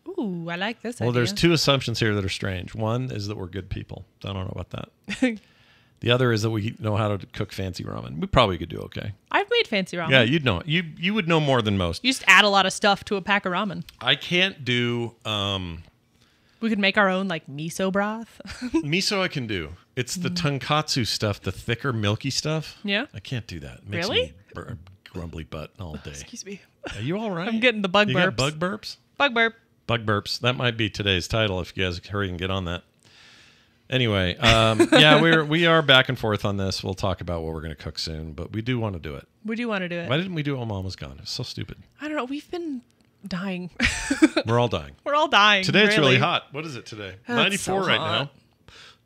Ooh, I like this Well, idea. there's two assumptions here that are strange. One is that we're good people. I don't know about that. The other is that we know how to cook fancy ramen. We probably could do okay. I've made fancy ramen. Yeah, you'd know. You would know more than most. You just add a lot of stuff to a pack of ramen. I can't do We could make our own like miso broth. miso. I can do. It's the tonkatsu stuff, the thicker, milky stuff. Yeah? I can't do that. It makes Really? me grumbly butt all day. Excuse me. Are you all right? I'm getting the bug you burps. Got bug burps? Bug burp. Bug burps. That might be today's title if you guys hurry and get on that. Anyway, yeah, we are back and forth on this. We'll talk about what we're going to cook soon, but we do want to do it. We do want to do it. Why didn't we do it while Mom was gone? It's so stupid. I don't know. We've been dying. We're all dying. We're all dying. Today it's really hot. What is it today? That's 94 so right hot.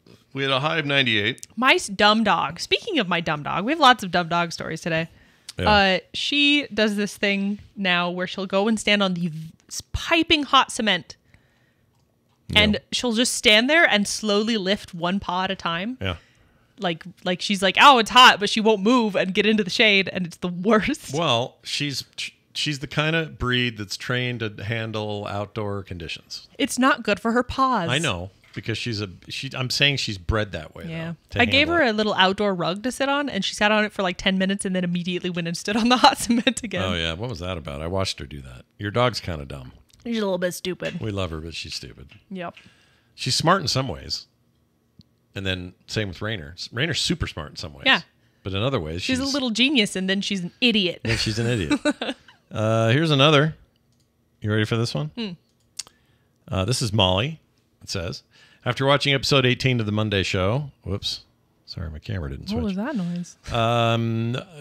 now. We had a high of 98. My dumb dog. Speaking of my dumb dog, we have lots of dumb dog stories today. Yeah. She does this thing now where she'll go and stand on the piping hot cement. And she'll just stand there and slowly lift one paw at a time. Yeah. Like she's like, oh, it's hot, but she won't move and get into the shade, and it's the worst. Well, she's the kind of breed that's trained to handle outdoor conditions. It's not good for her paws. I know, because I'm saying she's bred that way. Yeah. Though, I gave her a little outdoor rug to sit on, and she sat on it for like 10 minutes and then immediately went and stood on the hot cement again. Oh, yeah. What was that about? I watched her do that. Your dog's kind of dumb. She's a little bit stupid. We love her, but she's stupid. Yep. She's smart in some ways. And then same with Rainer. Rainer's super smart in some ways. Yeah. But in other ways, She's a little genius, and then she's an idiot. Yeah, she's an idiot. Here's another. You ready for this one? This is Molly, it says. After watching episode 18 of the Monday show. Whoops. Sorry, my camera didn't switch. What was that noise?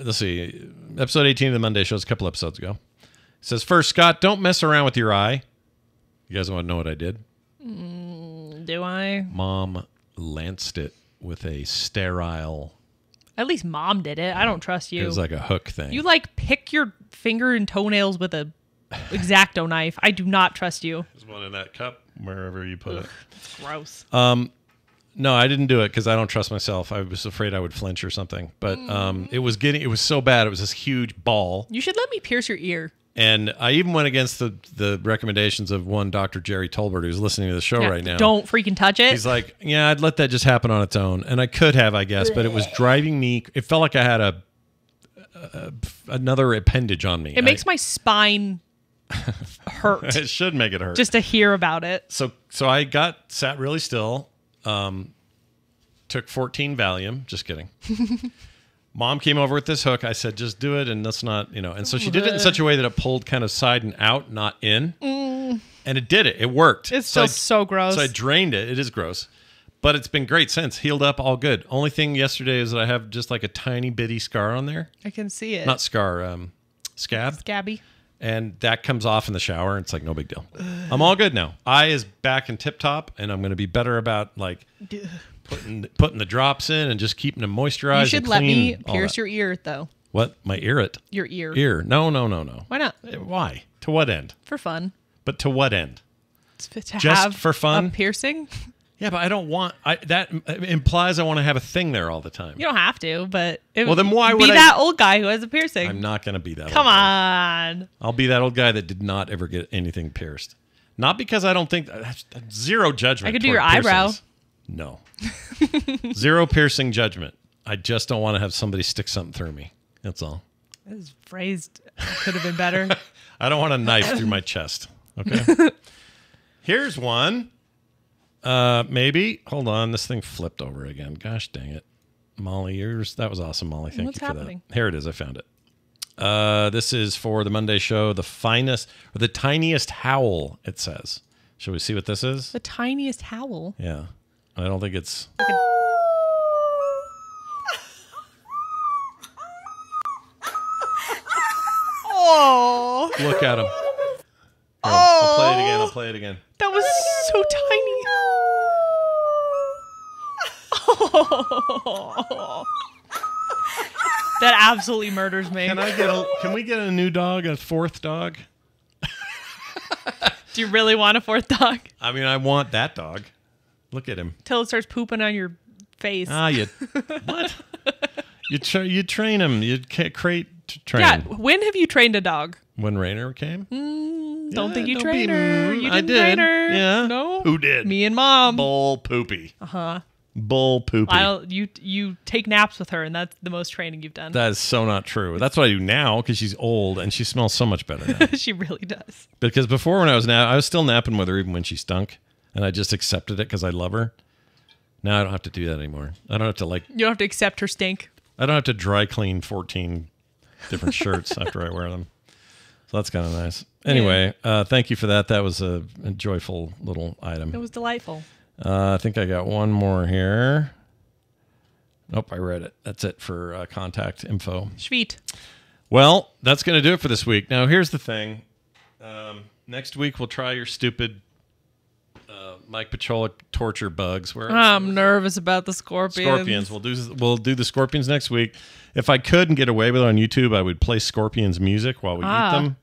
Let's see. Episode 18 of the Monday show is a couple episodes ago. It says, first, Scott, don't mess around with your eye. You guys want to know what I did? Do I? Mom lanced it with a sterile... At least Mom did it. I don't trust you. It was like a hook thing. You pick your finger and toenails with a X-Acto knife. I do not trust you. There's one in that cup, wherever you put it. Gross. No, I didn't do it because I don't trust myself. I was afraid I would flinch or something. But it was so bad. It was this huge ball. You should let me pierce your ear. And I even went against the recommendations of one Dr. Jerry Tolbert, who's listening to the show right now. Don't freaking touch it. He's like, yeah, I'd let that just happen on its own. And I could have, I guess, but it was driving me. It felt like I had another appendage on me. It makes my spine hurt It should make it hurt. just to hear about it. So I sat really still, took 14 Valium. Just kidding. Mom came over with this hook. I said, just do it, and let's not, And so she did it in such a way that it pulled kind of side and out, not in. And it did it. It worked. It's just so gross. So I drained it. It is gross. But it's been great since. Healed up, all good. Only thing yesterday is that I have just like a tiny bitty scar on there. I can see it. Not scar, scab. Scabby. And that comes off in the shower. And it's like no big deal. I'm all good now. Eye is back in tip top, and I'm going to be better about putting the drops in and just keeping them moisturized. You should and let clean, me all pierce that. your ear, though. What? My ear? Your ear. Ear? No. Why not? Why? To what end? For fun. But to what end? To Just have for fun? A piercing? Yeah, but I don't want. That implies I want to have a thing there all the time. You don't have to, but Well, then why would be I- that old guy who has a piercing? I'm not going to be that. Come old guy. on. I'll be that old guy that did not ever get anything pierced. Not because I don't think zero judgment. I could do toward your eyebrow. piercings. No. Zero piercing judgment. I just don't want to have somebody stick something through me. That's all. This phrased could have been better. I don't want a knife through my chest. Okay. Here's one. Maybe. Hold on. This thing flipped over again. Gosh dang it. Molly, that was awesome, Molly. Thank What's you for happening? that. Here it is. I found it. This is for the Monday show. The finest or the tiniest howl, it says. Shall we see what this is? The tiniest howl. Yeah. I don't think it's. Oh, Look at him. Here, I'll play it again. I'll play it again. that was so tiny. Oh. That absolutely murders me. Can we get a new dog, a fourth dog? Do you really want a fourth dog? I mean, I want that dog. Look at him. Till it starts pooping on your face. What? You train him. You train. Yeah. When have you trained a dog? When Rainer came? Don't think you trained her. You didn't train her. Yeah. No. Who did? Me and Mom. Bull poopy. Uh-huh. Bull poopy. You take naps with her, and that's the most training you've done. That is so not true. That's what I do now because she's old and she smells so much better now. She really does. Because before when I was still napping with her even when she stunk, and I just accepted it because I love her. Now I don't have to do that anymore. I don't have to You don't have to accept her stink. I don't have to dry clean 14 different shirts after I wear them. So that's kind of nice. Anyway, thank you for that. That was a joyful little item. It was delightful. I think I got one more here. Nope, I read it. That's it for contact info. Sweet. Well, that's going to do it for this week. Now, here's the thing. Next week, we'll try your stupid Mike Pachola torture bugs. I'm nervous about the scorpions. Scorpions. We'll do the scorpions next week. If I could and get away with it on YouTube, I would play scorpions music while we eat them.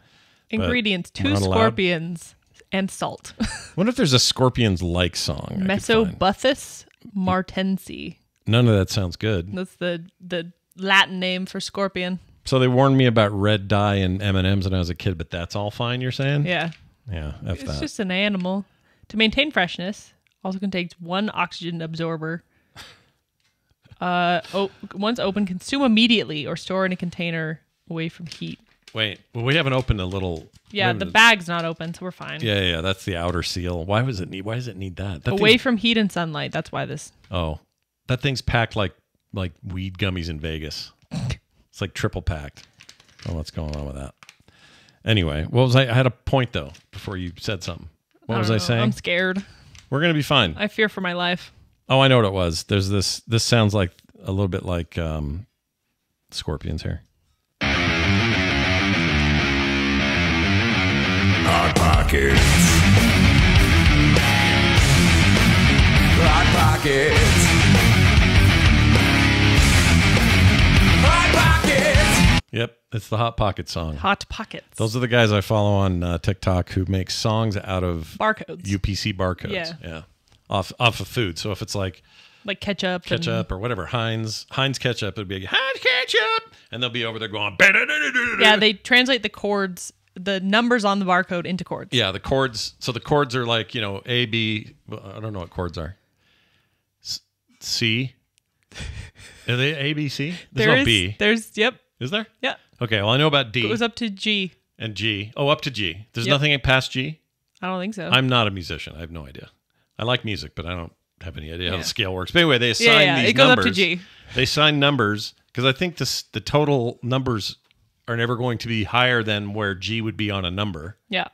Ingredients: 2 scorpions and salt. What if there's a scorpions-like song? Mesobuthus martensi. None of that sounds good. That's the Latin name for scorpion. So they warned me about red dye and M&Ms when I was a kid, but that's all fine, you're saying? Yeah. Yeah, It's just an animal. To maintain freshness, also contains 1 oxygen absorber. Once open, consume immediately or store in a container away from heat. Wait, well, we haven't opened a little... Yeah, the bag's not open, so we're fine. Yeah, that's the outer seal. Why does it need that? Away from heat and sunlight, that's why this... Oh, that thing's packed like weed gummies in Vegas. It's like triple packed. Oh, what's going on with that? Anyway, I had a point, though, before you said something. What was I saying? I'm scared. We're going to be fine. I fear for my life. Oh, I know what it was. There's this sounds like a little bit like scorpions here. Hot Pockets. Hot Pockets. Hot Pockets. Yep, it's the Hot Pocket song. Hot Pockets. Those are the guys I follow on TikTok who make songs out of barcodes. UPC barcodes. Yeah. Off of food. So if it's like ketchup or whatever, Heinz ketchup, it'd be like, Heinz ketchup, and they'll be over there going. Yeah, they translate the chords, the numbers on the barcode into chords. Yeah, the chords. So the chords are like A, B. I don't know what chords are. C. Are they A, B, C? There's no B. Yep. Is there? Yeah. Okay, well, I know about D. It goes up to G. And G. Oh, up to G. There's nothing past G? I don't think so. I'm not a musician. I have no idea. I like music, but I don't have any idea how the scale works. But anyway, they assign these it goes numbers. up to G. They assign numbers because I think the total numbers are never going to be higher than where G would be on a number. Yeah.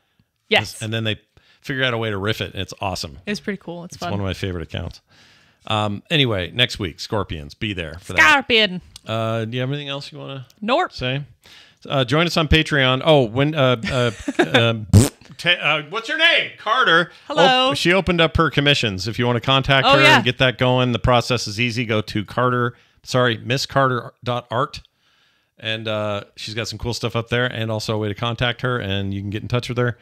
Yes. And then they figure out a way to riff it, and it's awesome. It's pretty cool. It's fun. One of my favorite accounts. Anyway, next week, Scorpions. Be there for Scorpion. that. Do you have anything else you want to Nope. say? Join us on Patreon. Oh, when what's your name? Carter. Hello. She opened up her commissions. If you want to contact her and get that going, the process is easy. Go to misscarter.art. And she's got some cool stuff up there, and also a way to contact her, and you can get in touch with her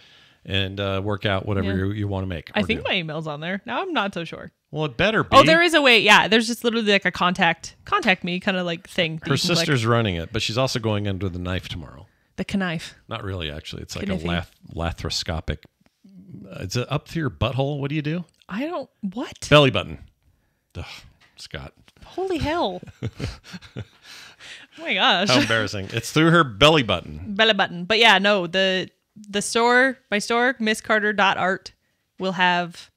and work out whatever you want to make. I think my email's on there. Now I'm not so sure. Well, it better be. Oh, there is a way. Yeah, there's just literally like a contact me kind of like thing. Her sister's running it, but she's also going under the knife tomorrow. The knife. Not really, actually. It's like a lathroscopic. It's up through your butthole. What do you do? I don't. What? Belly button. Ugh, Scott. Holy hell. Oh my gosh. How embarrassing. It's through her belly button. Belly button. But yeah, no, the store, my store, misscarter.art, will have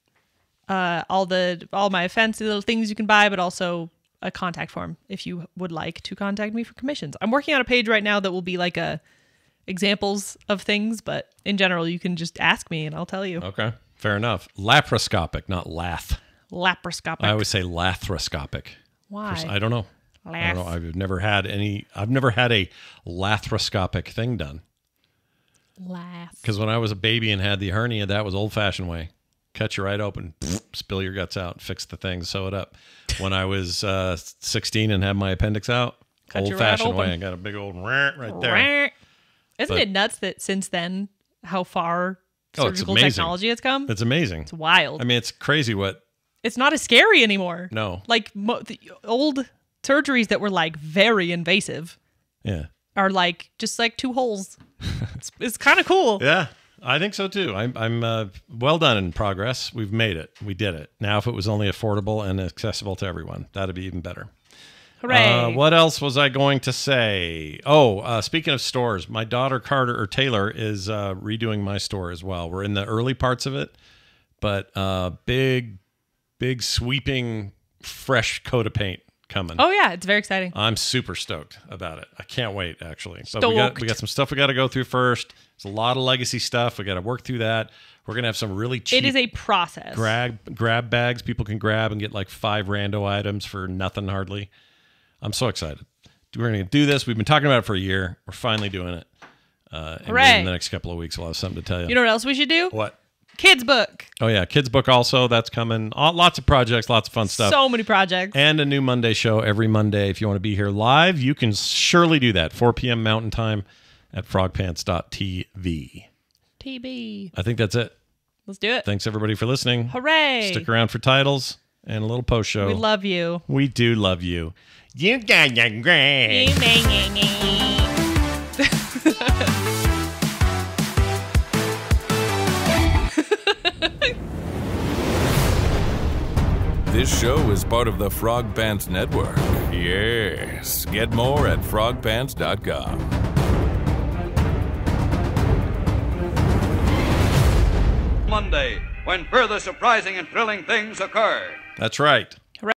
all my fancy little things you can buy, but also a contact form if you would like to contact me for commissions. I'm working on a page right now that will be like examples of things, but in general, you can just ask me and I'll tell you. Okay, fair enough. Laparoscopic, not lath. Laparoscopic. I always say lathroscopic. Why? I don't know. Lath. I've never had a lathroscopic thing done. Last. Because when I was a baby and had the hernia, that was old-fashioned way. Cut you right open, spill your guts out, fix the thing, sew it up. When I was 16 and had my appendix out, Cut you right old-fashioned way. open. I got a big old right there. Isn't it nuts that since then, how far Oh, it's surgical amazing. technology has come? It's amazing. It's wild. I mean, it's crazy what... It's not as scary anymore. No. Like the old surgeries that were like very invasive Yeah. are like just like 2 holes. It's kind of cool. Yeah, I think so too. I'm well done in progress. We've made it. We did it. Now, if it was only affordable and accessible to everyone, that'd be even better. Hooray. What else was I going to say? Oh, speaking of stores, my daughter Taylor is redoing my store as well. We're in the early parts of it, but big sweeping fresh coat of paint coming. Oh yeah, it's very exciting. I'm super stoked about it. I can't wait, actually. But Stoked. we got some stuff we got to go through first. There's a lot of legacy stuff. We got to work through that. We're gonna have some really cheap. It is a process. grab bags people can grab and get like 5 rando items for nothing hardly. I'm so excited. We're going to do this. We've been talking about it for a year. We're finally doing it. And Hooray. in the next couple of weeks, we'll have something to tell you. You know what else we should do? What? Kids book. Oh, yeah. Kids book also. That's coming. Lots of projects, lots of fun stuff. So many projects. And a new Monday show every Monday. If you want to be here live, you can surely do that. 4 p.m. Mountain Time at frogpants.tv. TB. I think that's it. Let's do it. Thanks, everybody, for listening. Hooray. Stick around for titles and a little post show. We love you. We do love you. You got your grand. This show is part of the Frog Pants Network. Yes. Get more at frogpants.com. Monday, when further surprising and thrilling things occur. That's right.